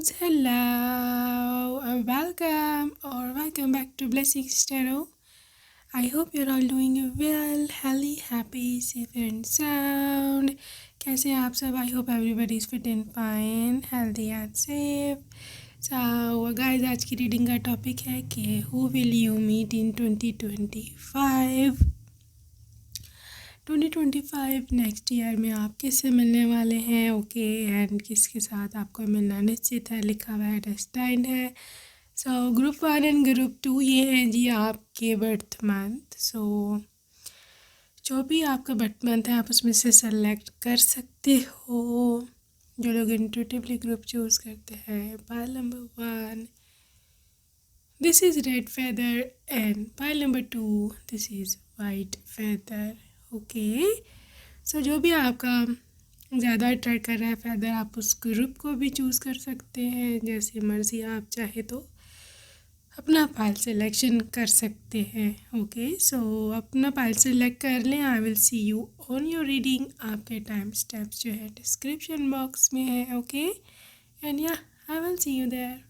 Hello, welcome back to Blessings Tarot. I hope you're all doing well, healthy, happy, safe and sound. कैसे हैं आप सब? I hope everybody is fit and fine, healthy and safe. So guys, आज की reading का topic है कि who will you meet in 2025? 2025 next year में आप किससे मिलने वाले हैं, ओके, एंड किसके साथ आपको मिलना निश्चित है, लिखा हुआ है, डेस्टाइंड है. सो ग्रुप 1 एंड ग्रुप 2 ये हैं जी आपके बर्थ मंथ. सो जो भी आपका बर्थ मंथ है आप उसमें से सेलेक्ट कर सकते हो. जो लोग इंट्यूटिवली ग्रुप चूज़ करते हैं, pile number 1 this is red feather and pile number 2 this is white feather. Okay, so जो भी आपका ज़्यादा अट्रैक्ट कर रहा है फेदर, आप उस ग्रुप को भी चूज़ कर सकते हैं जैसे मर्ज़ी. आप चाहे तो अपना पाइल सिलेक्शन कर सकते हैं. ओके, सो अपना पाइल सिलेक्ट कर लें. I will see you on your reading. आपके टाइम स्टेप्स जो है डिस्क्रिप्शन बॉक्स में है. ओके, एंड या I will see you there.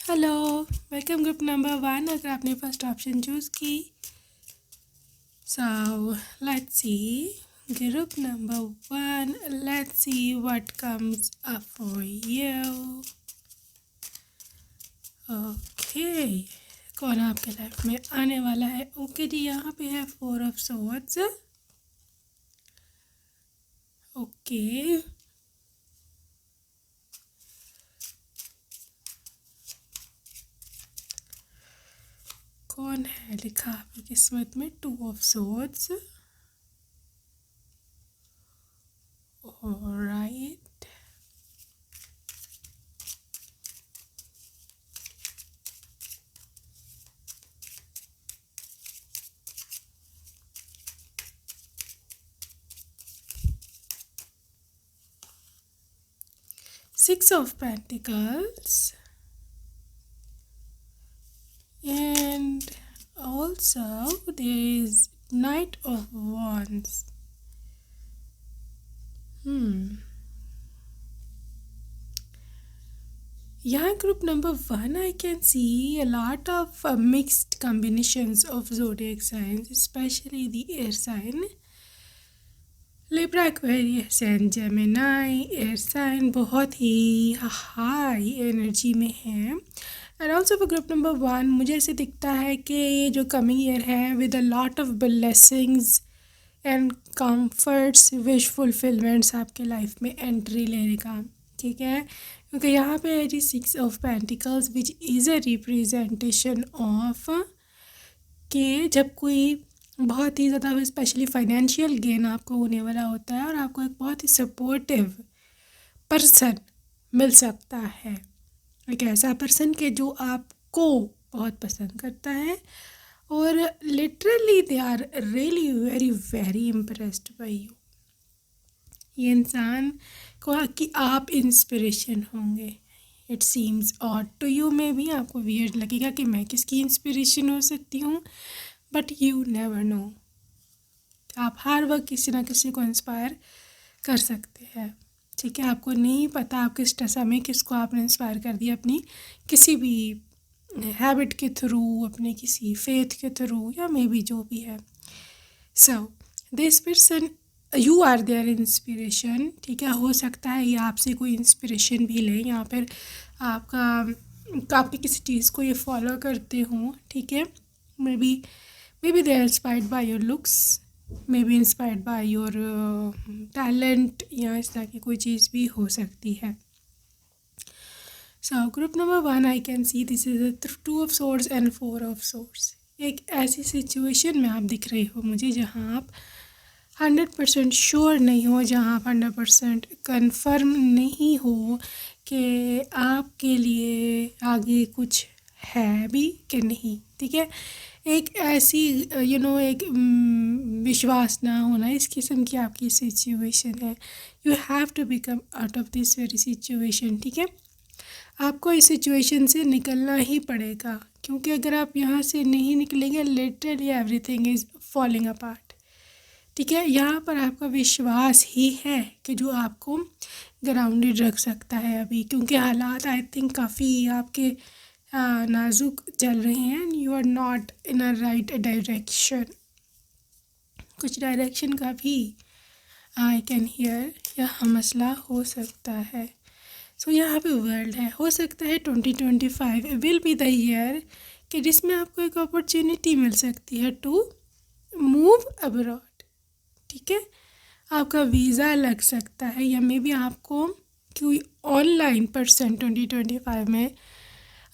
Hello, welcome group number 1. अगर आपने फर्स्ट ऑप्शन चूज़ की, so let's see group number 1. Let's see what comes up for you. Okay, कौन आपके लाइफ में आने वाला है. ओके जी, यहाँ पे है 4 ऑफ सोर्ड्स. ओके, कौन है लिखा आपकी किस्मत में 2 of swords. Alright, Six of Pentacles, and also there is Knight of Wands. यहाँ group number 1 I can see a lot of mixed combinations of zodiac signs, especially the air sign. Libra, Aquarius and Gemini air sign बहुत ही high energy में है. And also for group number 1 मुझे ऐसे दिखता है कि ये जो कमिंग ईयर है with a lot of blessings and comforts, wish fulfilments आपके लाइफ में एंट्री लेने का. ठीक है, क्योंकि यहाँ पे है जी 6 of pentacles which is a representation of कि जब कोई बहुत ही ज़्यादा स्पेशली फाइनेंशियल गेन आपको होने वाला होता है और आपको एक बहुत ही सपोर्टिव पर्सन मिल सकता है. एक ऐसा पर्सन के जो आपको बहुत पसंद करता है और literally they are really very very impressed by you. ये इंसान को कि आप इंस्पिरेशन होंगे. It seems odd to you, maybe आपको वियर्ड लगेगा कि मैं किसकी इंस्पिरेशन हो सकती हूँ, बट यू नेवर नो. आप हर वक्त किसी ना किसी को इंस्पायर कर सकते हैं. ठीक है, आपको नहीं पता आप किस समय किसको आपने इंस्पायर कर दिया, अपनी किसी भी हैबिट के थ्रू, अपने किसी फेथ के थ्रू, या मे बी जो भी है. So this person you are their inspiration. ठीक है, हो सकता है ये आपसे कोई इंस्पिरेशन भी लें या फिर आपकी किसी चीज़ को ये फॉलो करते हों. ठीक है, may be they are inspired by your looks, maybe inspired by your talent, या इस तरह की कोई चीज़ भी हो सकती है. So group number 1 I can see this is a 2 of swords and 4 of swords. एक ऐसी सिचुएशन में आप दिख रहे हो मुझे जहाँ आप 100% श्योर नहीं हो, जहाँ आप 100% कन्फर्म नहीं हो कि आपके लिए आगे कुछ है भी कि नहीं. ठीक है, एक ऐसी एक विश्वास ना होना, इस किस्म की आपकी सिचुएशन है। You have to become out of this very situation, ठीक है। आपको इस सिचुएशन से निकलना ही पड़ेगा, क्योंकि अगर आप यहाँ से नहीं निकलेंगे, literally everything is falling apart, ठीक है। यहाँ पर आपका विश्वास ही है कि जो आपको ग्राउंडेड रख सकता है अभी, क्योंकि हालात आई थिंक काफ़ी आपके नाजुक चल रहे हैं and you are not in a right direction. कुछ डायरेक्शन का भी आई कैन हियर यह मसला हो सकता है। सो यहाँ पे वर्ल्ड है, हो सकता है 2025 विल बी द ईयर कि जिसमें आपको एक अपॉर्चुनिटी मिल सकती है टू मूव अब्रॉड, ठीक है। आपका वीज़ा लग सकता है, या मे बी आपको कोई ऑनलाइन पर्सन 2025 में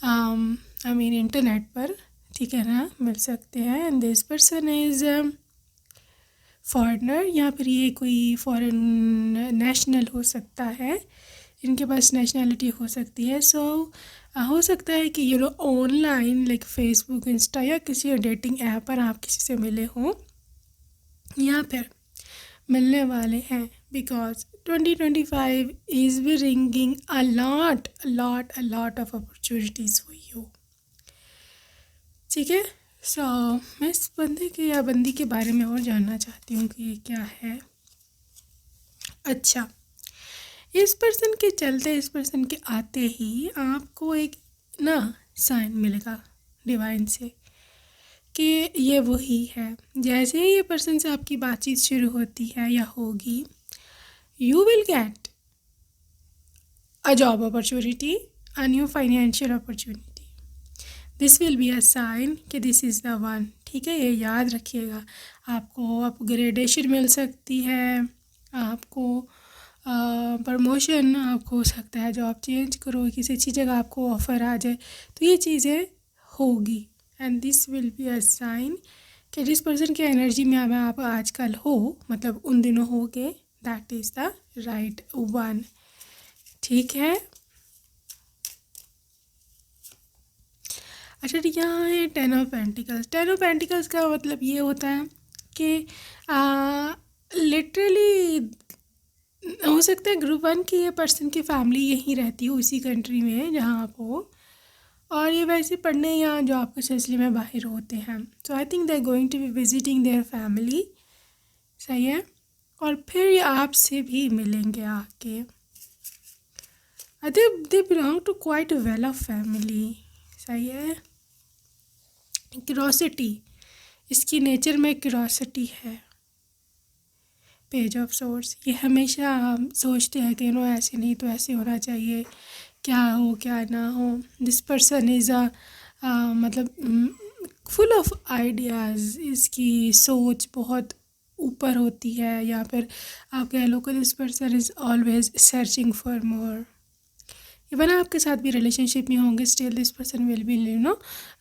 आई मीन इंटरनेट पर, ठीक है ना, मिल सकते हैं। And this person is foreigner, या फिर ये कोई फॉरेन नेशनल हो सकता है, इनके पास नेशनलिटी हो सकती है। सो हो सकता है कि ऑनलाइन लाइक फेसबुक, इंस्टा या किसी डेटिंग ऐप पर आप किसी से मिले हों या फिर मिलने वाले हैं, because 2025 is bringing a lot of opportunities for you, ठीक है। सो मैं इस बंदे के या बंदी के बारे में और जानना चाहती हूँ कि ये क्या है। अच्छा, इस पर्सन के चलते, इस पर्सन के आते ही आपको एक ना साइन मिलेगा डिवाइन से कि ये वही है। जैसे ही ये पर्सन से आपकी बातचीत शुरू होती है या होगी, you will get a job opportunity, a new financial opportunity. This will be a sign कि दिस इज़ द वन, ठीक है। ये याद रखिएगा। आपको अपग्रेडेशन मिल सकती है, आपको प्रमोशन, आपको हो सकता है जॉब चेंज करो, किसी अच्छी जगह आपको ऑफ़र आ जाए, तो ये चीज़ें होगी। And this will be a sign कि जिस पर्सन की एनर्जी में आप आजकल हो, मतलब उन दिनों हो गए, that is the right one, ठीक है। अच्छा, यहाँ है 10 ऑफ पेंटिकल्स। 10 ऑफ पेंटिकल्स का मतलब ये होता है कि लिटरली हो सकता है ग्रुप 1 की ये पर्सन की फैमिली यहीं रहती हो, उसी कंट्री में जहाँ आप हो, और ये वैसे पढ़ने या जॉब के सिलसिले में बाहर होते हैं। So I think they are going to be visiting their family, सही है। और फिर ये आपसे भी मिलेंगे आके। I think they belong to quite well off family, सही है। क्यूरोसिटी, इसकी नेचर में क्यूरोसिटी है। पेज ऑफ सोर्स, ये हमेशा हम सोचते हैं कि ऐसे नहीं तो ऐसे होना चाहिए, क्या हो क्या ना हो। दिस पर्सन इज़ मतलब फुल ऑफ आइडियाज़, इसकी सोच बहुत ऊपर होती है, या फिर आप कह लो कि this person is always searching for more. Even आपके साथ भी रिलेशनशिप में होंगे, still this person will be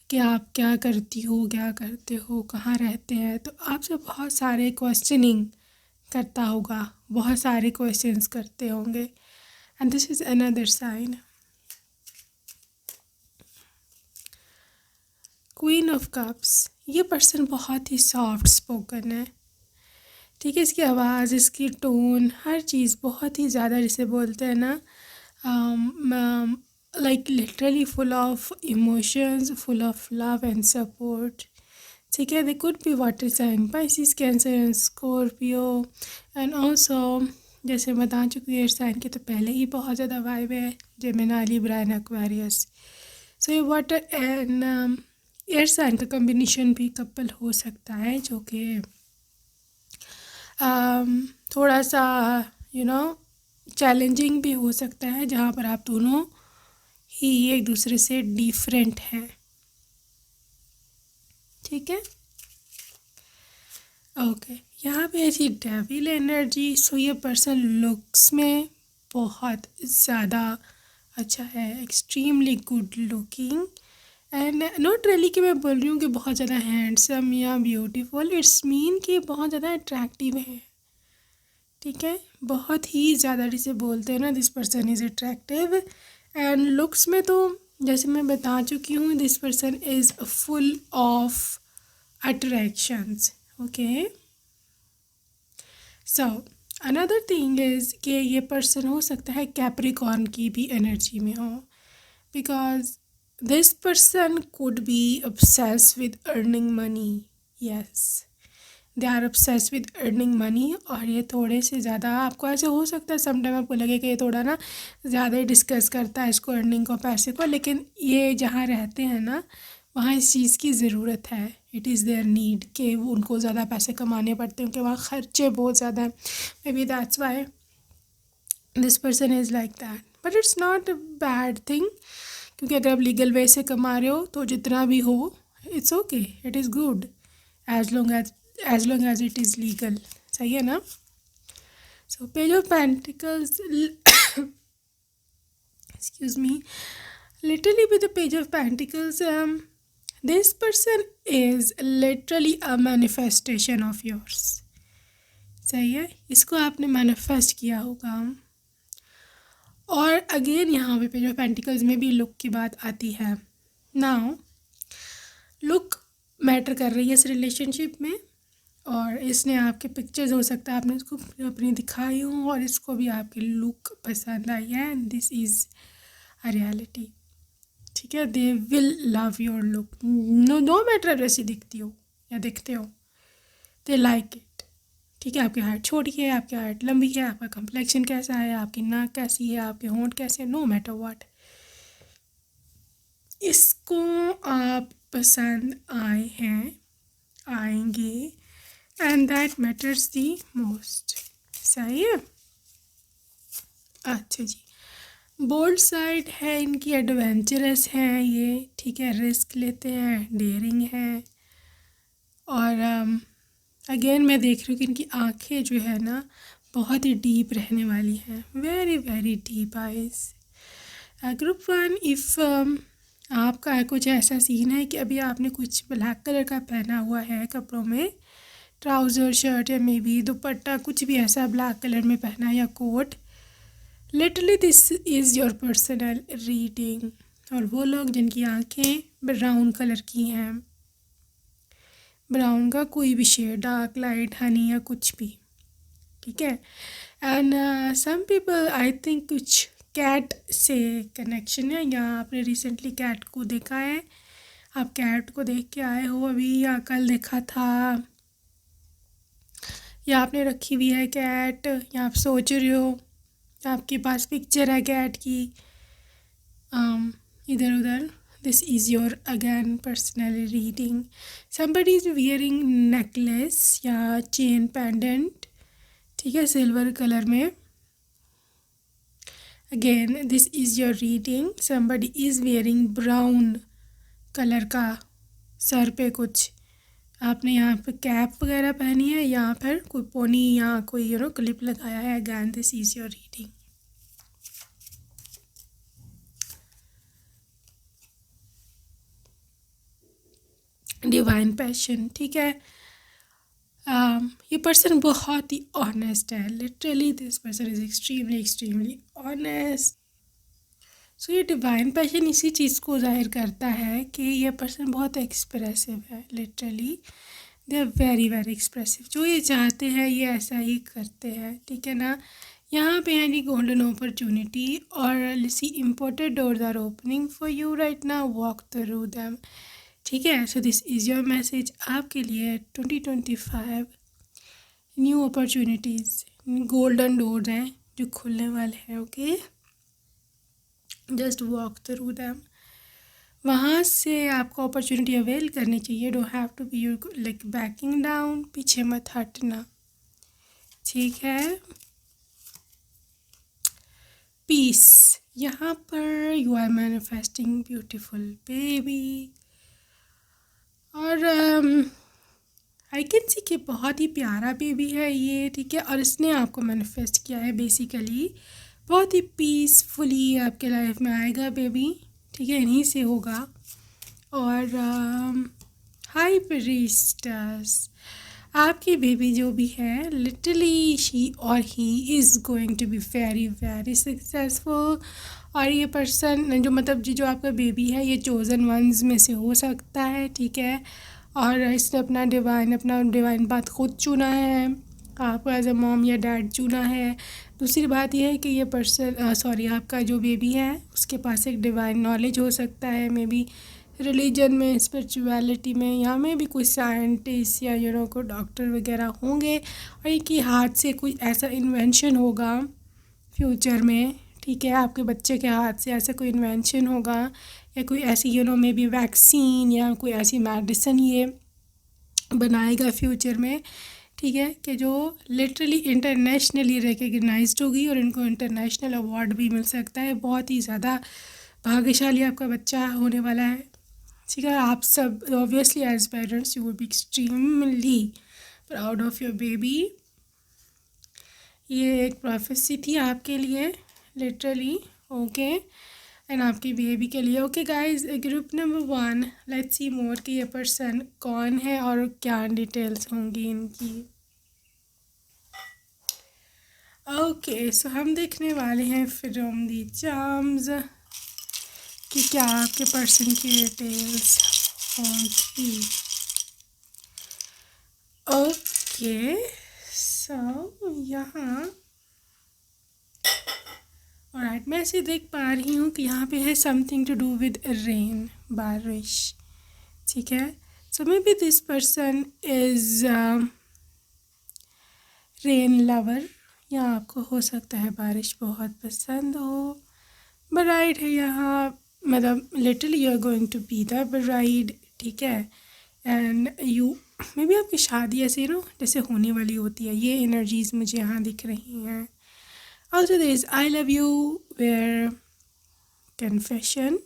कि आप क्या करती हो, क्या करते हो, कहाँ रहते हैं, तो आपसे बहुत सारे क्वेश्चनिंग करता होगा, बहुत सारे क्वेश्चंस करते होंगे। And this is another sign, queen of cups. ये पर्सन बहुत ही सॉफ्ट स्पोकन है, ठीक है। इसकी आवाज़, इसकी टोन, हर चीज़ बहुत ही ज़्यादा, जिसे बोलते हैं ना like literally full of emotions, full of love and support, ठीक है। They could be water sign, Pisces, Cancer and Scorpio. And also जैसे बता चुकी हूँ, एयर साइन के तो पहले ही बहुत ज़्यादा वाइब है, जेमिनी, लिब्रा एंड एक्वेरियस। सो ये वाटर एंड एयर साइन का कम्बिनेशन भी कपल हो सकता है, जो कि थोड़ा सा चैलेंजिंग भी हो सकता है, जहाँ पर आप दोनों ही एक दूसरे से डिफरेंट हैं, ठीक है। ओके, यहाँ पे ऐसी डेविल एनर्जी। सो ये पर्सन लुक्स में बहुत ज़्यादा अच्छा है, extremely good looking, and not really कि मैं बोल रही हूँ कि बहुत ज़्यादा हैंडसम या ब्यूटीफुल, इट्स मीन कि बहुत ज़्यादा अट्रैक्टिव है, ठीक है। बहुत ही ज़्यादा, जिसे बोलते हैं ना, this person is attractive. And looks में तो जैसे मैं बता चुकी हूँ, this person is full of attractions. Okay, so another thing is कि ये पर्सन हो सकता है कैप्रिकॉर्न की भी एनर्जी में हो, because this person could be obsessed with earning money. Yes, they are obsessed with earning money. और ये थोड़े से ज़्यादा आपको ऐसे हो सकता है समटाइम आपको लगे कि ये थोड़ा ना ज़्यादा ही डिस्कस करता है इसको, अर्निंग को, पैसे को, लेकिन ये जहाँ रहते हैं ना वहाँ इस चीज़ की ज़रूरत है. इट इज़ देयर नीड कि उनको ज़्यादा पैसे कमाने पड़ते हैं, क्योंकि वहाँ ख़र्चे बहुत ज़्यादा हैं. May be that's why this person is like that. But it's not a bad thing, क्योंकि अगर आप लीगल वे से कमा रहे हो तो जितना भी हो it's okay, it is good as long as it is legal. सही है ना. So page of pentacles, excuse me, literally with the page of pentacles, this person is literally a manifestation of yours. सही है, इसको आपने manifest किया होगा. और अगेन यहाँ पे पेज ऑफ पेंटिकल्स में भी लुक की बात आती है. नाउ लुक मैटर कर रही है इस रिलेशनशिप में, और इसने आपके पिक्चर्स हो सकता है आपने इसको अपनी दिखाई हो और इसको भी आपकी लुक पसंद आई है. And this is a reality. ठीक है, they will love your look, no matter जैसी दिखती हो या दिखते हो, दे लाइक इट. ठीक है, आपकी हाइट छोटी है, आपकी हाइट लंबी है, आपका कम्प्लेक्शन कैसा है, आपकी नाक कैसी है, आपके होंठ कैसे, नो मैटर व्हाट, इसको आप पसंद आए हैं, आएंगे, and that matters the most. सही है. अच्छा जी, बोल्ड साइड है इनकी, एडवेंचरस हैं ये. ठीक है, रिस्क लेते हैं, डेयरिंग है. और अगेन मैं देख रही हूँ कि इनकी आंखें जो है ना बहुत ही डीप रहने वाली हैं, very very deep eyes. Group 1, if आपका कुछ ऐसा सीन है कि अभी आपने कुछ ब्लैक कलर का पहना हुआ है कपड़ों में, ट्राउज़र, शर्ट या मे बी दुपट्टा, कुछ भी ऐसा ब्लैक कलर में पहना है या coat, literally this is your personal reading. और वो लोग जिनकी आंखें ब्राउन कलर की हैं, ब्राउन का कोई भी शेड, डार्क, लाइट, हनी या कुछ भी. ठीक है. And some people I think कुछ कैट से कनेक्शन है, या आपने रिसेंटली कैट को देखा है, आप कैट को देख के आए हो अभी या कल देखा था, या आपने रखी हुई है कैट, या आप सोच रहे हो, आपके पास पिक्चर है कैट की इधर उधर. This is your again personal reading. Somebody is wearing necklace या चेन पेंडेंट. ठीक है, सिल्वर कलर में. Again this is your reading. Somebody is wearing brown colour का, सर पे कुछ आपने यहाँ पे कैप वगैरह पहनी है, यहाँ पर कोई पोनी या कोई क्लिप लगाया है. Again this is your reading. Divine passion. ठीक है, ये पर्सन बहुत ही ऑनेस्ट है. Literally this person is extremely extremely honest. So ये डिवाइन पैशन इसी चीज़ को जाहिर करता है कि ये पर्सन बहुत एक्सप्रेसिव है. Literally they are very very expressive. जो ये चाहते हैं ये ऐसा ही करते हैं. ठीक है ना. यहाँ पे यानी गोल्डन अपॉर्चुनिटी और see imported doors are opening for you right now, walk through them. ठीक है. So this is your message आपके लिए. 2025 न्यू अपॉर्चुनिटीज़, गोल्डन डोर्स हैं जो खुलने वाले हैं. Okay, just walk through them. वहाँ से आपको अपॉर्चुनिटी अवेल करनी चाहिए. Don't have to be you like backing down, पीछे मत हटना. ठीक है. पीस, यहाँ पर you are manifesting beautiful baby. और आई कैन सी कि बहुत ही प्यारा बेबी है ये. ठीक है, और इसने आपको मैनिफेस्ट किया है बेसिकली. बहुत ही पीसफुली आपके लाइफ में आएगा बेबी. ठीक है, इन्हीं से होगा. और हाई प्रीस्टेस, आपकी बेबी जो भी है, literally she or he is going to be very very successful. और ये पर्सन जो मतलब जो आपका बेबी है ये चोज़न वंस में से हो सकता है. ठीक है, और इसने अपना डिवाइन पाथ खुद चुना है, आपको एज अ मॉम या डैड चुना है। दूसरी बात यह है कि ये पर्सन आपका जो बेबी है उसके पास एक डिवाइन नॉलेज हो सकता है, मे बी रिलीजन में, स्पिरिचुअलिटी में, या में भी कोई साइंटिस्ट या कोई डॉक्टर वगैरह होंगे, और इनकी हाथ से कोई ऐसा इन्वेंशन होगा फ्यूचर में, ठीक है, आपके बच्चे के हाथ से ऐसा कोई इन्वेंशन होगा, या कोई ऐसी मे बी वैक्सीन या कोई ऐसी मेडिसिन ये बनाएगा फ्यूचर में, ठीक है, कि जो लिटरली इंटरनेशनली रिकग्नाइज्ड होगी और इनको इंटरनेशनल अवार्ड भी मिल सकता है। बहुत ही ज़्यादा भाग्यशाली आपका बच्चा होने वाला है, ठीक है। आप सब obviously as parents you will be extremely proud of your baby. ये एक प्रोफेसी थी आपके लिए लिटरली, ओके, एंड आपकी बेबी के लिए। Okay guys, group number 1, let's see more कि ये पर्सन कौन है और क्या डिटेल्स होंगी इनकी। ओके, सो हम देखने वाले हैं फ्रॉम दी चार्म्स कि क्या आपके पर्सन की डिटेल्स होंगी। ओके, सो यहाँ ऑलराइट, मैं ऐसे देख पा रही हूँ कि यहाँ पे है something to do with rain, बारिश, ठीक है। So maybe this person is rain lover, या आपको हो सकता है बारिश बहुत पसंद हो। ब्राइड है यहाँ, मतलब literally you are going to be the bride, ठीक है, एंड यू मे बी आपकी शादी ऐसे जैसे होने वाली होती है, ये एनर्जीज मुझे यहाँ दिख रही हैं। Also there is I love you where confession,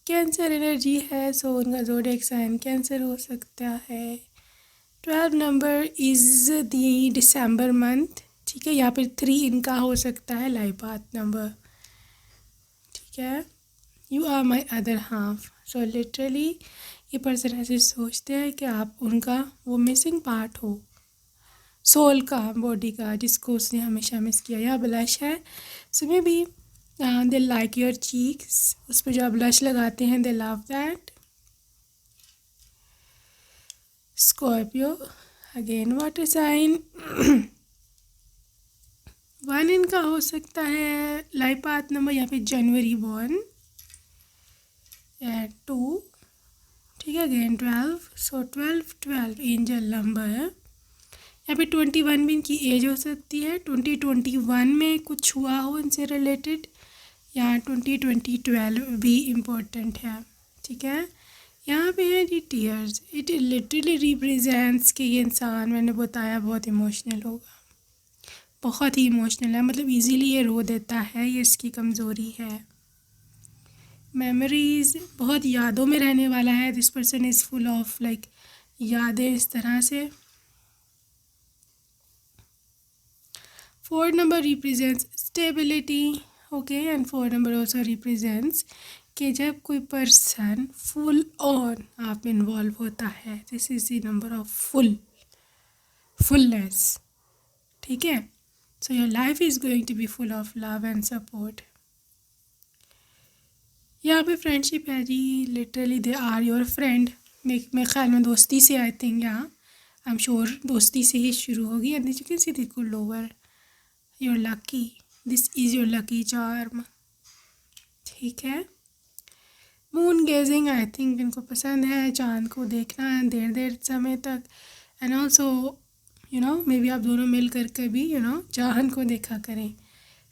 cancer energy है, सो उनका ज़ोडिएक साइन कैंसर हो सकता है। 12 number is the December month, ठीक है, यहाँ पे 3 इनका हो सकता है लाइफ पाथ नंबर, ठीक है। You are my other half, so literally ये पर्सन ऐसे सोचते हैं कि आप उनका वो मिसिंग पार्ट हो, सोल का, बॉडी का, जिसको उसने हमेशा मिस किया। या ब्लश है, so maybe they like your cheeks, उस पर जो आप ब्लश लगाते हैं they love that. Scorpio again water sign, 1 इनका हो सकता है लाइफ पाथ नंबर, यहाँ पे जनवरी बॉर्न, 2, ठीक है, अगेन 12, सो 12 एंजल नंबर है। यहाँ पे 21 भी इनकी एज हो सकती है, 2021 में कुछ हुआ हो इनसे रिलेटेड, या 2012 भी इम्पोर्टेंट है, ठीक है। यहाँ पे है जी टीयर्स, इट लिटरली रिप्रेजेंट्स कि ये इंसान, मैंने बताया, बहुत इमोशनल होगा, बहुत ही इमोशनल है, मतलब इजीली ये रो देता है, ये इसकी कमज़ोरी है। मेमोरीज़, बहुत यादों में रहने वाला है, this person is full of like यादें इस तरह से। 4 number represents stability, okay, and 4 number also represents कि जब कोई पर्सन फुल ऑन आप में इन्वॉल्व होता है, this is the number of fullness, ठीक है। So your life is going to be full of love and support. यहाँ पे फ्रेंडशिप है जी, literally they are your friend, मेरे ख्याल में दोस्ती से, आई थिंक, यहाँ आई एम श्योर दोस्ती से ही शुरू होगी। And you can see the good lower, you're lucky, this is your lucky charm, ठीक है। मून गेजिंग, आई थिंक इनको पसंद है चांद को देखना है देर समय तक, एंड ऑल्सो मे बी आप दोनों मिल कर के भी चांद को देखा करें।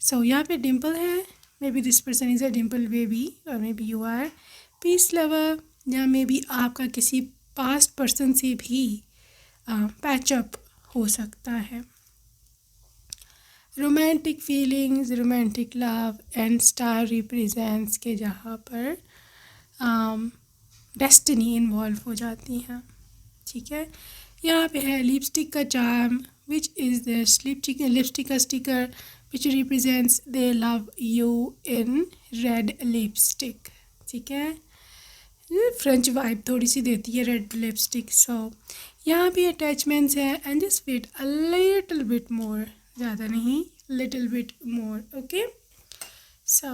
सो यहाँ पे डिम्पल है, maybe this person is a dimple baby, और maybe you are peace lover, या मे बी आपका किसी पास्ट पर्सन से भी पैचअप हो सकता है। Romantic feelings, romantic love and star represents के जहाँ पर डेस्टिनी इन्वॉल्व हो जाती हैं, ठीक है। यहाँ पे है लिपस्टिक का charm, which is this lipstick का sticker which represents they love you in red lipstick, ठीक है। फ्रेंच वाइब थोड़ी सी देती है रेड लिपस्टिक। सो यहाँ पे अटैचमेंट्स हैं, and just wait a little bit more, ज़्यादा नहीं, little bit more, okay. So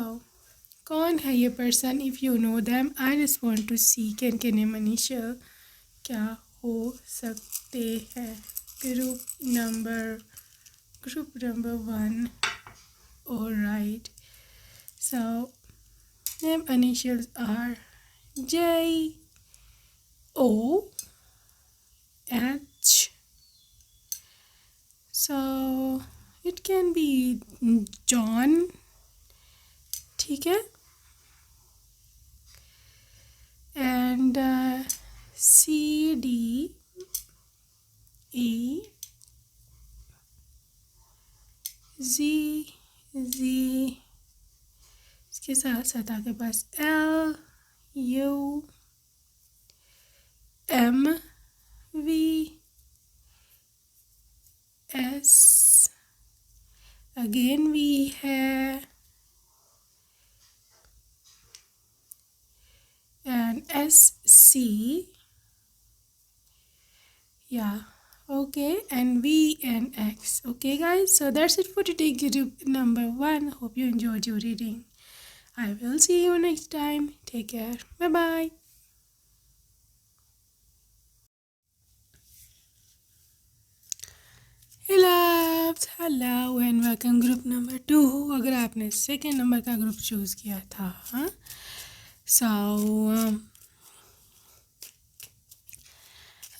कौन है ये person? If you know them I just want to see के नेम इनिशियल क्या हो सकते हैं। Group number 1। Alright, so name initials are JOH. So it can be John, ठीक है, and CDEZ, इसके साथ साथ आपके पास LUMVS, अगेन V है, and SC, yeah, okay, and V and X. Okay guys, so that's it for today, group number 1. Hope you enjoyed your reading. I will see you next time. Take care. Bye bye. Hello and welcome group number 2। अगर आपने second number का group choose किया था, हाँ, so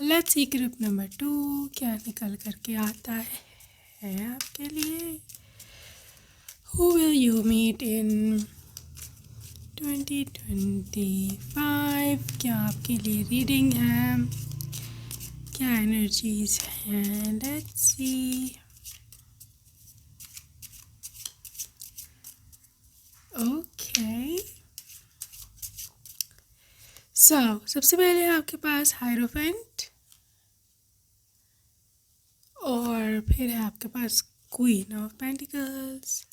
let's see group number 2 क्या निकल करके आता है आपके लिए। Who will you meet in 2025? क्या आपके लिए रीडिंग है, क्या एनर्जीज हैं? Let's see. ओके, सो सबसे पहले आपके पास हायरोफेंट, और फिर है आपके पास queen of pentacles,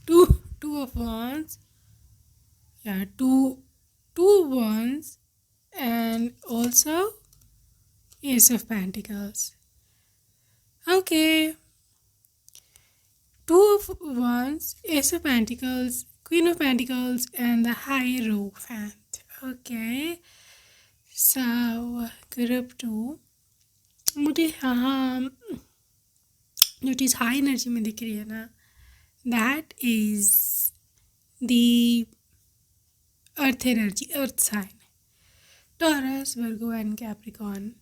two of wands, yeah, two wands, and also ace of pentacles. Okay, two of wands, ace of pentacles, queen of pentacles, and the hierophant. Okay, so group 2, मुझे यहाँ जो चीज़ high energy में दिख रही है ना, that is the earth energy, earth sign, Taurus, Virgo and Capricorn.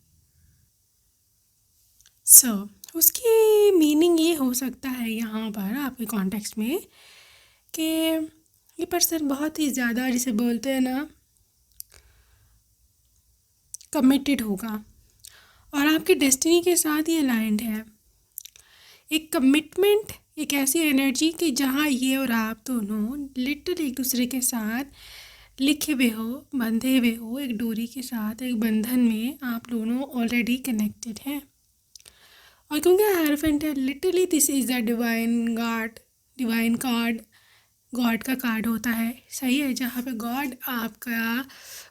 So उसकी meaning ये हो सकता है यहाँ पर आपके कॉन्टेक्स्ट में कि ये पर्सन बहुत ही ज़्यादा, जिसे बोलते हैं ना, कमिटेड होगा और आपकी डेस्टिनी के साथ ही अलाइंड है। एक कमिटमेंट, एक ऐसी एनर्जी कि जहाँ ये और आप दोनों लिटरली एक दूसरे के साथ लिखे हुए हो, बंधे हुए हो, एक डोरी के साथ, एक बंधन में आप दोनों ऑलरेडी कनेक्टेड हैं। और क्योंकि हायरोफेंट है, literally this is the divine card, God का कार्ड होता है, सही है, जहाँ पे गॉड आपका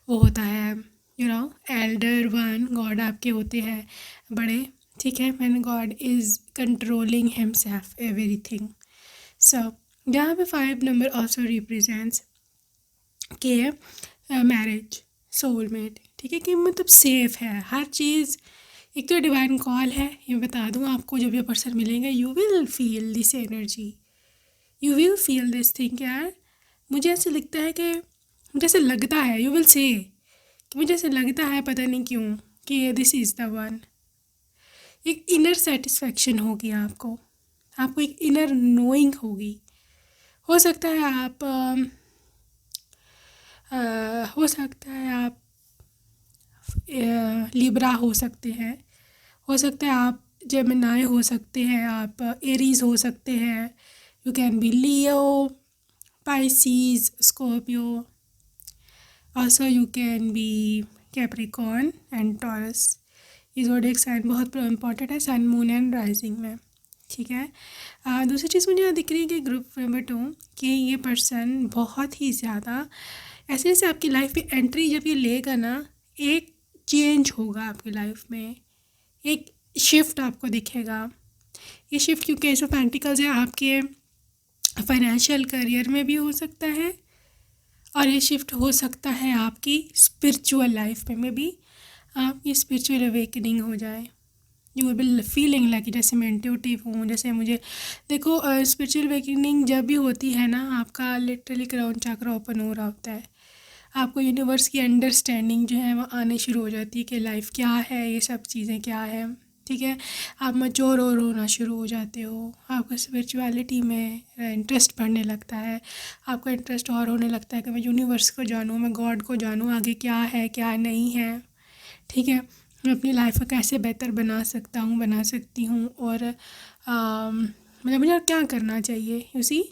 वो होता है, you know, elder one, god आपके होते हैं बड़े, ठीक है, man god is controlling himself everything. So यहाँ पे 5 नंबर ऑल्सो रिप्रेजेंट्स के मैरिज, सोलमेट, ठीक है, कि मतलब सेफ है हर चीज़। एक तो डिवाइन कॉल है, ये बता दूँ आपको, जब ये पर्सन मिलेंगे you will feel this energy, you will feel this thing. यार मुझे ऐसे लगता है कि मुझे ऐसे लगता है, यू विल से कि मुझे ऐसे लगता है, पता नहीं क्यों, कि दिस इज़ द वन। एक इनर सेटिस्फैक्शन होगी आपको एक इनर नोइंग होगी। हो सकता है आप लिब्रा हो सकते हैं, हो सकता है आप जेमिनाई हो सकते हैं, आप एरीज हो सकते हैं, you can be Leo, Pisces, Scorpio, also you can be Capricorn and taurus. ये ज़ोडिएक साइन बहुत इंपॉर्टेंट है सन, मून एंड राइजिंग में, ठीक है। दूसरी चीज़ मुझे यहाँ दिख रही है कि ग्रुप नंबर 2 कि ये पर्सन बहुत ही ज़्यादा ऐसे जैसे आपकी लाइफ में एंट्री जब ये लेगा ना, एक चेंज होगा आपकी लाइफ में, एक शिफ्ट आपको दिखेगा। ये शिफ्ट क्योंकि एस ऑफ पेंटिकल्स है आपके फाइनेंशियल करियर में भी हो सकता है, और ये शिफ्ट हो सकता है आपकी स्पिरिचुअल लाइफ में भी। आपकी स्पिरिचुअल अवेकनिंग हो जाए, you will be feeling like जैसे मैं इंट्यूटिव हूँ, जैसे मुझे देखो स्पिरिचुअल अवेकनिंग जब भी होती है ना, आपका लिटरली क्राउन चक्रा ओपन हो रहा होता है, आपको यूनिवर्स की अंडरस्टैंडिंग जो है वो आने शुरू हो जाती है कि लाइफ क्या है, ये सब चीज़ें क्या है, ठीक है। आप मैच्योर और होना शुरू हो जाते हो, आपका स्पिरिचुअलिटी में इंटरेस्ट बढ़ने लगता है, आपका इंटरेस्ट और होने लगता है कि मैं यूनिवर्स को जानूँ, मैं गॉड को जानूँ, आगे क्या है क्या नहीं है, ठीक है। मैं अपनी लाइफ को कैसे बेहतर बना सकता हूँ, बना सकती हूँ, और मतलब मुझे क्या करना चाहिए। उसी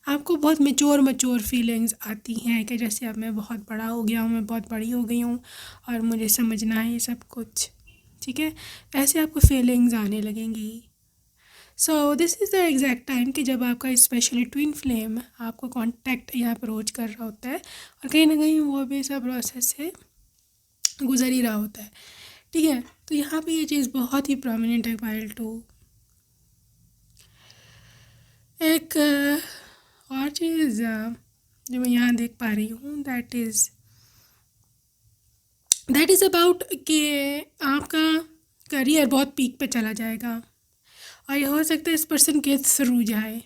आपको बहुत मैच्योर फीलिंग्स आती हैं कि जैसे अब मैं बहुत बड़ा हो गया हूँ, मैं बहुत बड़ी हो गई हूँ और मुझे समझना है ये सब कुछ, ठीक है। ऐसे आपको फीलिंग्स आने लगेंगी। सो this is the exact time कि जब आपका स्पेशली ट्विन फ्लेम आपको कांटेक्ट या अप्रोच कर रहा होता है, और कहीं ना कहीं वो भी सब प्रोसेस से गुजर ही रहा होता है, ठीक है। तो यहाँ पे ये चीज़ बहुत ही प्रोमिनेंट है पाइल टू। एक और चीज़ जो मैं यहाँ देख पा रही हूँ, दैट इज़ अबाउट कि आपका करियर बहुत पीक पे चला जाएगा, और ये हो सकता है इस पर्सन के थ्रू जाए,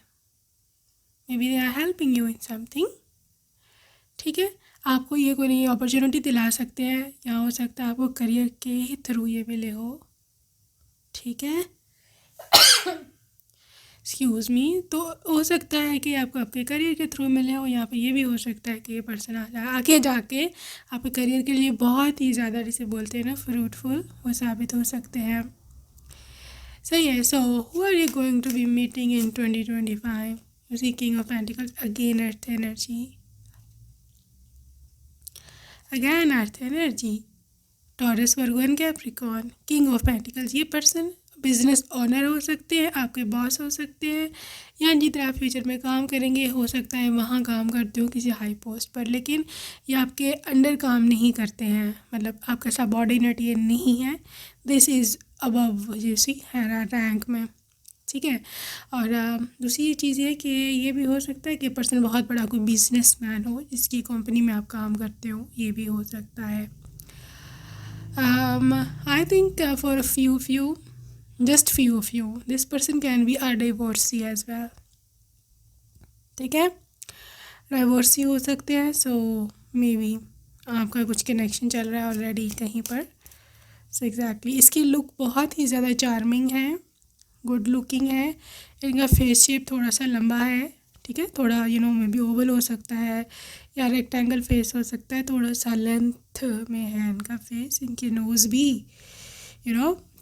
maybe they are helping you in something, ठीक है। आपको ये कोई नई अपॉर्चुनिटी दिला सकते हैं, या हो सकता है आपको करियर के ही थ्रू ये मिले हो, ठीक है। Excuse me. तो हो सकता है कि आपको आपके करियर के थ्रू मिले हो, यहाँ पे ये भी हो सकता है कि ये पर्सन आगे जाके आपके करियर के लिए बहुत ही ज़्यादा, जिसे बोलते हैं ना फ्रूटफुल, वो साबित हो सकते हैं। सही है। So who are you going to be meeting in 2025? You see king of pentacles, again earth energy, again earth energy, Taurus, Virgo and Capricorn, king of pentacles. ये पर्सन बिजनेस ओनर हो सकते हैं, आपके बॉस हो सकते हैं, या जिधर आप फ्यूचर में काम करेंगे हो सकता है वहाँ काम करते हो किसी हाई पोस्ट पर, लेकिन ये आपके अंडर काम नहीं करते हैं, मतलब आपका सबऑर्डिनेट ये नहीं है, दिस इज़ अबव जैसी है रैंक में, ठीक है। और दूसरी चीज़ ये कि ये भी हो सकता है कि पर्सन बहुत बड़ा कोई बिजनेसमैन हो, जिसकी कंपनी में आप काम करते हो, ये भी हो सकता है। I think for a just few of you, this person can be a divorcee as well, ठीक है। डाइवोर्सी हो सकते हैं, सो मे बी आपका कुछ कनेक्शन चल रहा है ऑलरेडी कहीं पर। सो एग्जैक्टली इसकी लुक बहुत ही ज़्यादा चार्मिंग है, गुड लुकिंग है, इनका फेस शेप थोड़ा सा लंबा है, ठीक है, थोड़ा मे बी ओवल हो सकता है या रेक्टेंगल फेस हो सकता है, थोड़ा सा लेंथ में है इनका फेस, इनकी नोज़ भी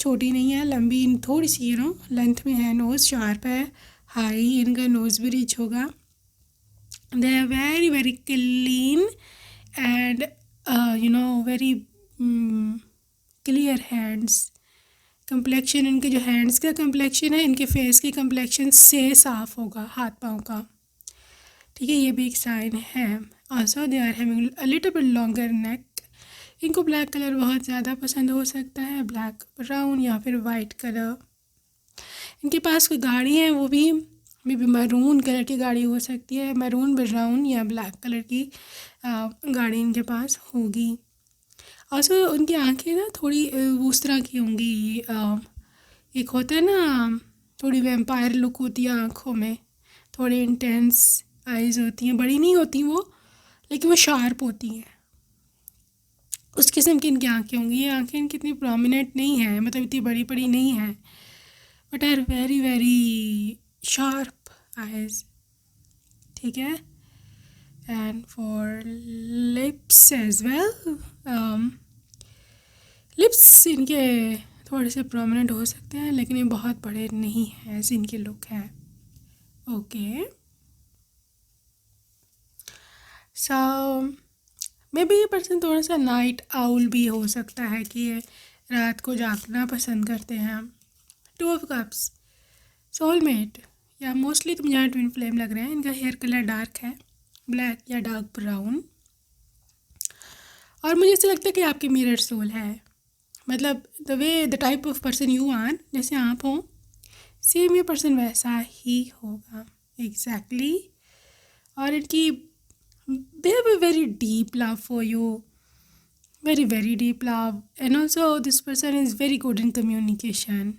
छोटी नहीं है, लंबी थोड़ी सी लेंथ में है, नोज़ शार्प है, हाई इनका नोज़ भी रिच होगा। They are very very clean and very clear hands. Complexion इनके जो हैंड्स का कम्प्लेक्शन है, इनके फेस की कम्प्लेक्शन से साफ़ होगा हाथ पाँव का, ठीक है, ये भी एक साइन है। Also they are having a little bit longer neck. इनको ब्लैक कलर बहुत ज़्यादा पसंद हो सकता है, ब्लैक, ब्राउन या फिर वाइट कलर। इनके पास कोई गाड़ी है, वो भी मे बी मैरून कलर की गाड़ी हो सकती है, मैरून, ब्राउन या ब्लैक कलर की गाड़ी इनके पास होगी। ऑल्सो उनकी आँखें ना थोड़ी उस तरह की होंगी, एक होता है ना थोड़ी वैम्पायर लुक होती है आँखों में, थोड़ी इंटेंस आइज़ होती हैं, बड़ी नहीं होती वो, लेकिन वो शार्प होती हैं, उस किस्म की इनकी आँखें होंगी। ये आँखें इनकी इतनी प्रोमिनेंट नहीं है, मतलब इतनी बड़ी बड़ी नहीं है, but are very very sharp eyes, ठीक है। And for lips as well, lips इनके थोड़े से प्रोमिनेंट हो सकते हैं, लेकिन ये बहुत बड़े नहीं हैं, ऐसी इनकी लुक है, ओके। सो मे बी ये पर्सन थोड़ा सा नाइट आउल भी हो सकता है कि ये रात को जागना पसंद करते हैं। टू ऑफ कप्स, सोलमेट, या मोस्टली तो मुझे यहाँ ट्विन फ्लेम लग रहे हैं। इनका हेयर कलर डार्क है, ब्लैक या डार्क ब्राउन, और मुझे ऐसा लगता है कि आपकी मिरर सोल है, मतलब the way the type of person you are, जैसे आप हो सेम ये पर्सन वैसा ही होगा एग्जैक्टली। और इनकी they have a very deep love for you, very deep love, and also this person is very good in communication.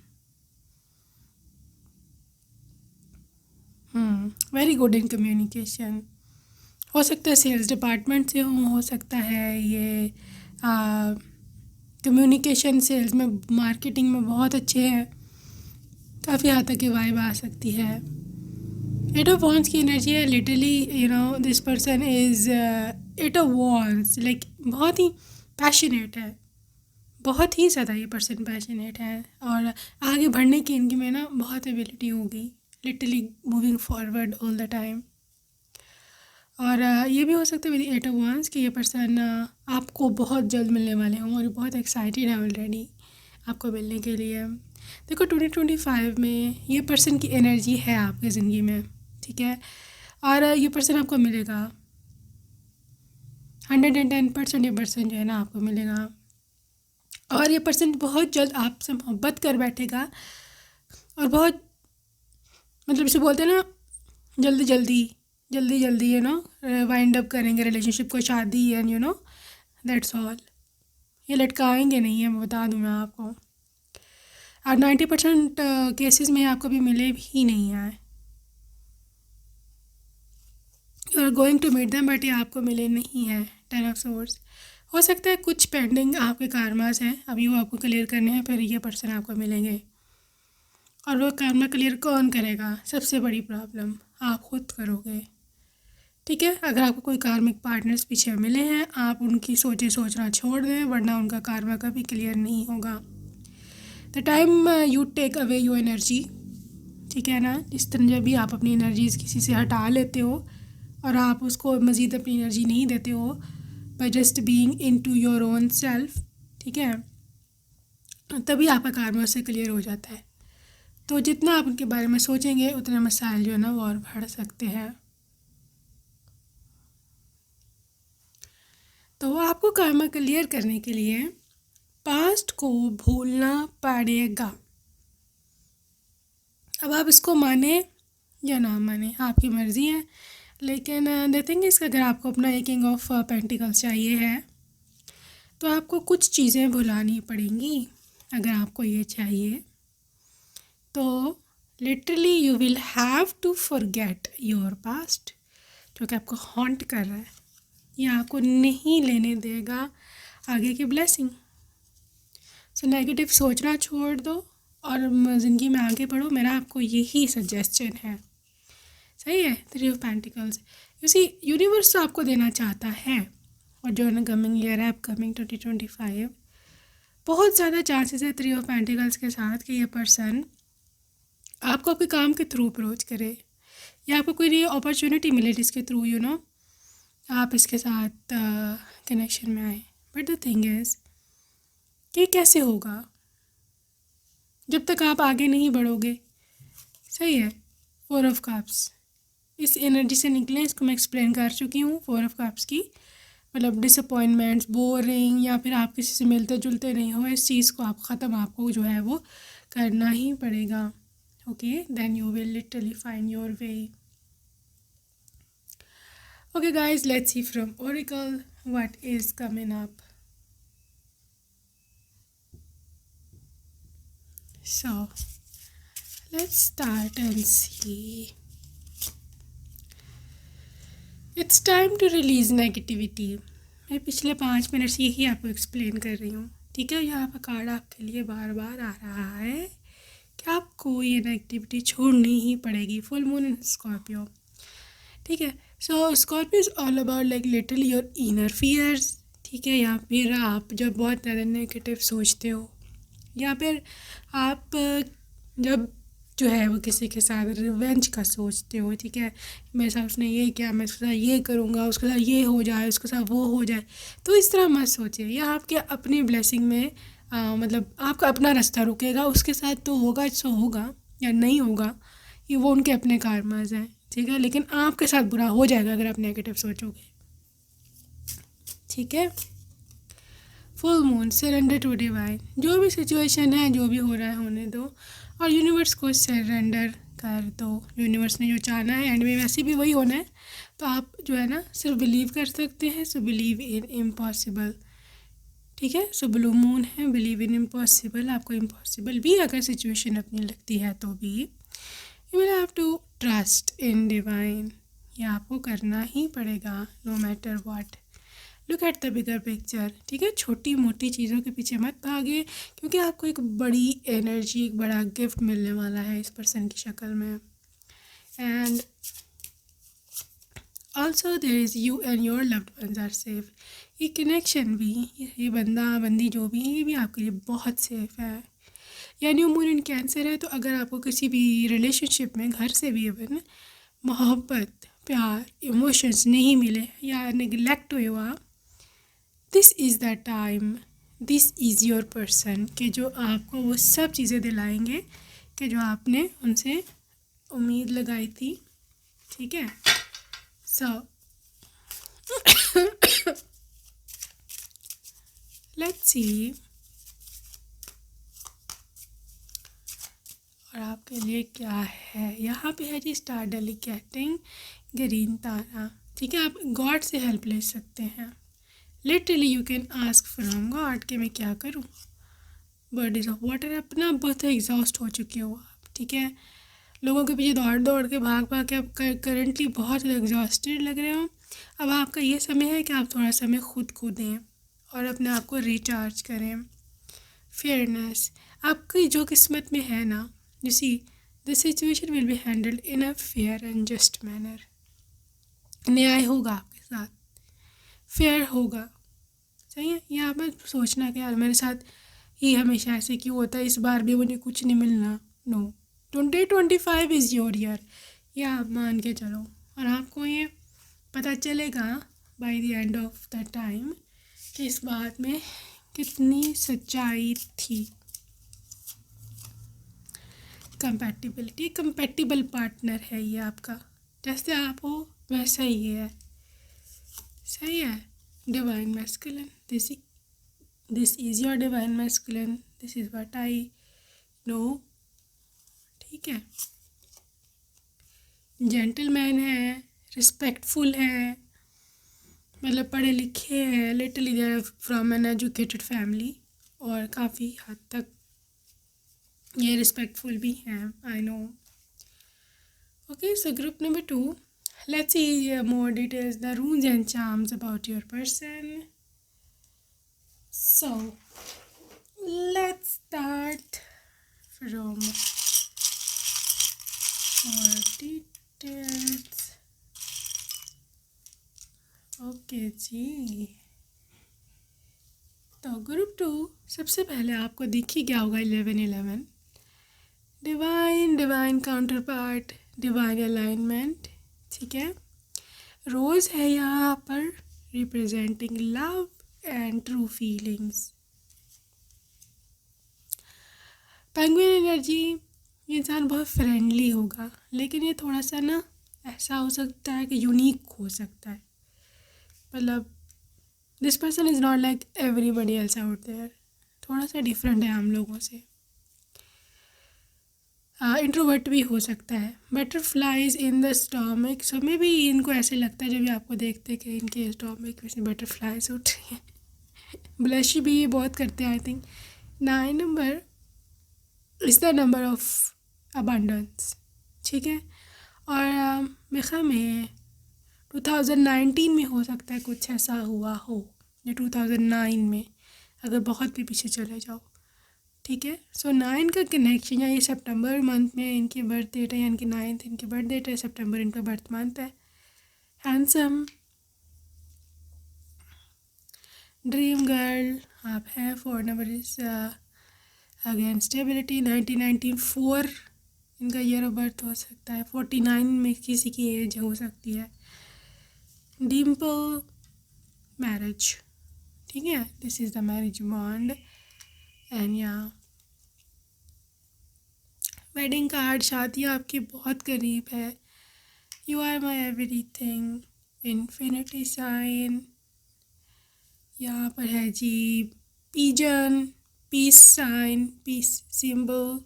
Very good in communication. हो सकता है सेल्स डिपार्टमेंट से हो सकता है ये कम्युनिकेशन सेल्स में मार्केटिंग में बहुत अच्छे हैं, काफ़ी हद तक की वाइब आ सकती है। एट ऑफ वॉन्स की एनर्जी है literally, you know this person is eight of wands, like बहुत ही पैशनेट है, बहुत ही ज़्यादा ये पर्सन पैशनेट है और आगे बढ़ने की इनकी में ना बहुत एबिलिटी होगी, literally moving forward all the time. और ये भी हो सकता है विद एट ऑफ वंस कि ये पर्सन आपको बहुत जल्द मिलने वाले हों और बहुत एक्साइटेड है ऑलरेडी आपको मिलने के लिए। देखो 2025 में ये पर्सन की एनर्जी है आपकी ज़िंदगी में, ठीक है, और ये पर्सन आपको मिलेगा 110% ये पर्सन जो है ना आपको मिलेगा। और ये पर्सन बहुत जल्द आपसे मोहब्बत कर बैठेगा और बहुत मतलब इसे बोलते हैं ना जल्दी यू नो वाइंड अप करेंगे रिलेशनशिप को, शादी, and you know that's all. ये लटकाएंगे नहीं है, मैं बता दूँ मैं आपको। और 90% केसेस में आपको भी मिले ही नहीं है। You are going to meet them but ये आपको मिले नहीं है। 10 ऑफ सोर्स हो सकता है कुछ पेंडिंग आपके कार्मास हैं, अभी वो आपको क्लियर करने हैं, फिर ये पर्सन आपको मिलेंगे। और वो कार्मा क्लियर कौन करेगा? सबसे बड़ी प्रॉब्लम आप खुद करोगे, ठीक है। अगर आपको कोई कार्मिक पार्टनर्स पीछे मिले हैं, आप उनकी सोचना छोड़ दें, वरना उनका कार्मा कभी क्लियर नहीं होगा। The time you take away your energy, ठीक है ना, इस तरह जब भी आप अपनी एनर्जीज़ किसी से हटा लेते हो और आप उसको मज़ीद अपनी एनर्जी नहीं देते हो by just being into your own self, ठीक है, तभी आपका कार्मा उससे क्लियर हो जाता है। तो जितना आप उनके बारे में सोचेंगे उतने मसाइल जो है ना वो और बढ़ सकते हैं। तो आपको कार्मा क्लियर करने के लिए पास्ट को भूलना पड़ेगा। अब आप इसको माने या ना माने आपकी मर्ज़ी है, लेकिन द थिंग इज़ अगर आपको अपना एक किंग ऑफ पेंटिकल्स चाहिए है तो आपको कुछ चीज़ें भुलानी पड़ेंगी। अगर आपको ये चाहिए तो literally you will have to forget your past, जो कि आपको हॉन्ट कर रहा है, ये आपको नहीं लेने देगा आगे की ब्लेसिंग। सो नेगेटिव सोचना छोड़ दो और ज़िंदगी में आगे बढ़ो, मेरा आपको यही सजेशन है, सही है। 3 of pentacles you see universe तो आपको देना चाहता है, और जो ना कमिंग ईयर है अपकमिंग 2025 बहुत ज़्यादा चांसेस है 3 ऑफ पेंटिकल्स के साथ कि ये पर्सन आपको आपके काम के थ्रू अप्रोच करे या आपको कोई नई अपॉर्चुनिटी मिले जिसके थ्रू यू नो आप इसके साथ कनेक्शन में आए। बट द थिंग इज़ कि कैसे होगा जब तक आप आगे नहीं बढ़ोगे, सही है। 4 ऑफ कप्स इस एनर्जी से निकले, इसको मैं एक्सप्लेन कर चुकी हूँ। 4 ऑफ कप्स की मतलब डिसअपॉइंटमेंट्स, बोरिंग, या फिर आप किसी से मिलते जुलते नहीं हो, इस चीज़ को आप ख़त्म आपको जो है वो करना ही पड़ेगा। Okay, then you will literally find your way. Okay guys, let's see from Oracle what is coming up. So let's start and see. It's time to release negativity. मैं पिछले 5 मिनट से यही आपको एक्सप्लेन कर रही हूँ, ठीक है। यहाँ पर कार्ड आपके लिए बार बार आ रहा है कि आपको ये नेगेटिविटी छोड़नी ही पड़ेगी। फुल मून इन स्कॉर्पियो, ठीक है। So Scorpio is all about like literally your inner fears, ठीक है। या फिर आप जब बहुत ज़्यादा नेगेटिव सोचते हो, या फिर आप जब जो है वो किसी के साथ रिवेंज का सोचते हो, ठीक है, मेरे साथ उसने ये किया, मैं उसके साथ ये करूँगा, उसके साथ ये हो जाए, उसके साथ वो हो जाए, तो इस तरह मत सोचिए। या आपके अपनी ब्लेसिंग में मतलब आपका अपना रास्ता रुकेगा, उसके साथ तो होगा सो होगा या नहीं होगा, ये वो उनके अपने कार्मास हैं, ठीक है। लेकिन आपके साथ बुरा हो जाएगा अगर आप नेगेटिव सोचोगे, ठीक है। Full moon, surrender to divine, जो भी सिचुएशन है, जो भी हो रहा है होने दो, और यूनिवर्स को सरेंडर कर दो। यूनिवर्स ने जो चाहना है एंड में वैसे भी वही होना है, तो आप जो है ना सिर्फ बिलीव कर सकते हैं। सो बिलीव इन इम्पॉसिबल, ठीक है। सो ब्लू मून है, बिलीव इन इम्पॉसिबल। आपको इम्पॉसिबल भी अगर सिचुएशन अपनी लगती है तो भी you will have to trust in divine. ये आपको करना ही पड़ेगा no matter what. Look at the bigger picture, ठीक है। छोटी मोटी चीज़ों के पीछे मत भागे, क्योंकि आपको एक बड़ी एनर्जी, एक बड़ा गिफ्ट मिलने वाला है इस पर्सन की शक्ल में। And also there is you and your loved ones are safe. ये कनेक्शन भी, ये बंदा बंदी जो भी है, ये भी आपके लिए बहुत सेफ है। या न्यू मून इन कैंसर है, तो अगर आपको किसी भी रिलेशनशिप में घर से भी इवन मोहब्बत, प्यार, इमोशंस नहीं मिले या निगलेक्ट हुआ, this is the time, this is your person कि जो आपको वो सब चीज़ें दिलाएंगे कि जो आपने उनसे उम्मीद लगाई थी, ठीक है। सो लेट्स सी, और आपके लिए क्या है। यहाँ पे है जी स्टार डेलीकेटिंग ग्रीन तारा, ठीक है। आप गॉड से हेल्प ले सकते हैं। Literally you can ask from God कि मैं क्या करूँ। बॉडीज ऑफ वाटर, अपना बहुत एग्जॉस्ट हो चुके हो आप, ठीक है। लोगों के पीछे दौड़ दौड़ के भाग भाग के आप करंटली बहुत एग्जॉस्टेड लग रहे हो। अब आपका ये समय है कि आप थोड़ा समय खुद को दें और अपने आप को रिचार्ज करें। फेयरनेस, आपकी जो किस्मत में है ना, you see the situation will be handled in a fair and just manner. न्याय होगा आपके साथ, फेयर होगा, सही है। ये आप मत सोचना कि यार मेरे साथ ही हमेशा ऐसे क्यों होता है, इस बार भी मुझे कुछ नहीं मिलना। नो, 2025 इज़ योर ईयर, ये आप मान के चलो। और आपको ये पता चलेगा by the end of the time कि इस बात में कितनी सच्चाई थी। कंपैटिबिलिटी, कंपैटिबल पार्टनर है ये आपका, जैसे आप हो वैसा ही है, सही है। Divine masculine, this is your divine masculine, this is what I know, ठीक है। जेंटलमैन है, रिस्पेक्टफुल है, मतलब पढ़े लिखे हैं, literally they are from an educated family, और काफ़ी हद तक ये रिस्पेक्टफुल भी हैं, I know. Okay, so group number 2, let's see more details, the runes and charms about your person. So let's start from more details. Okay जी, तो group 2 सबसे पहले आपको दिख ही गया होगा 11-11, divine counter part, divine alignment, ठीक है। रोज़ है यहाँ पर representing love and true feelings. Penguin energy, ये इंसान बहुत फ्रेंडली होगा, लेकिन ये थोड़ा सा ना ऐसा हो सकता है कि यूनिक हो सकता है, मतलब this person is not like everybody else out there, थोड़ा सा डिफरेंट है हम लोगों से। इंट्रोवर्ट भी हो सकता है। बटरफ्लाइज इन द स्टॉमक, सो में भी इनको ऐसे लगता है जब भी आपको देखते कि इनके स्टॉमक में से बटरफ्लाइज उठ रही हैं। ब्लश भी ये बहुत करते हैं I think. 9 number is the number of abundance, ठीक है। और मेरे ख्याल में 2019 में हो सकता है कुछ ऐसा हुआ हो, या 2009 में, अगर बहुत भी पीछे चले जाओ, ठीक है। सो 9 का कनेक्शन, या ये सितंबर मंथ में इनकी बर्थ डेट है, यानी कि 9th इनकी बर्थ डेट है, सितंबर इनका बर्थ मंथ है। हैंडसम ड्रीम गर्ल आप हैं। 4 नंबर इज अगेन स्टेबिलिटी। 1994 इनका ईयर ऑफ बर्थ हो सकता है। 49 में किसी की एज हो सकती है। डिम्पल मैरिज, ठीक है, this is the marriage bond. And या वेडिंग कार्ड, शादी आपकी बहुत करीब है। You are my everything, infinity sign, यहाँ पर है जी pigeon, peace sign, peace symbol,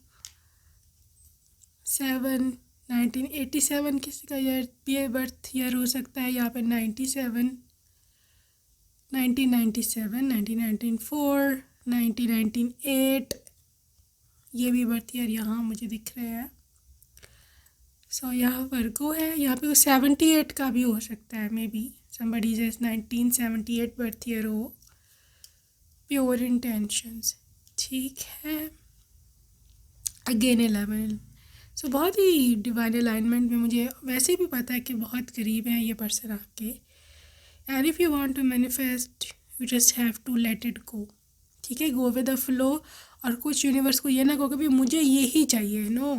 7 1987 किसी का ईयर बर्थ ईयर हो सकता है, यहाँ पे 97 1997 1994 1998 ये भी बर्थ ईयर यहाँ मुझे दिख रहे हैं। सो यहाँ वर्गो है, यहाँ पे 78 का भी हो सकता है, may be somebody says 1978 birth year हो। प्योर इंटेंशंस, ठीक है। अगेन 11, सो बहुत ही डिवाइन अलाइनमेंट में मुझे वैसे भी पता है कि बहुत करीब है ये पर्सन आपके। And if you want to manifest you just have to let it go, ठीक है, गो विद द फ्लो। और कुछ यूनिवर्स को ये ना कहो कि भाई मुझे ये ही चाहिए, नो,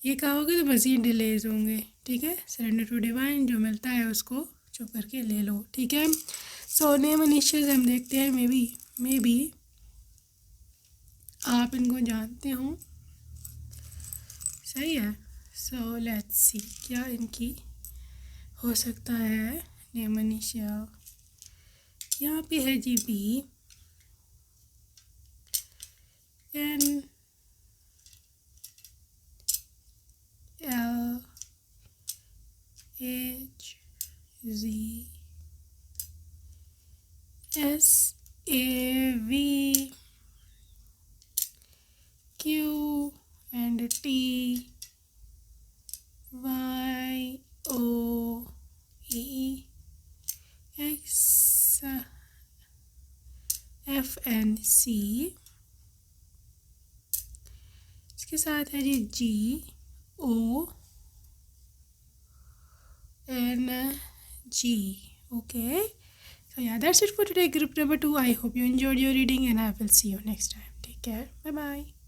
ये कहोगे तो मज़ीद डिलेज होंगे, ठीक है। सरेंडर टू डिवाइन, जो मिलता है उसको चुप करके ले लो, ठीक है। सो नेम इनिशियल्स हम देखते हैं, मे बी आप इनको जानते हो, सही है। सो लेट्स सी क्या इनकी हो सकता है नेम इनिशियल। यहाँ पे है जी B N L H G S A V Q and T Y O E X F N C. इसके साथ है जी G O N G, okay. So yeah, that's it for today, group number 2. I hope you enjoyed your reading and I will see you next time. Take care. Bye bye.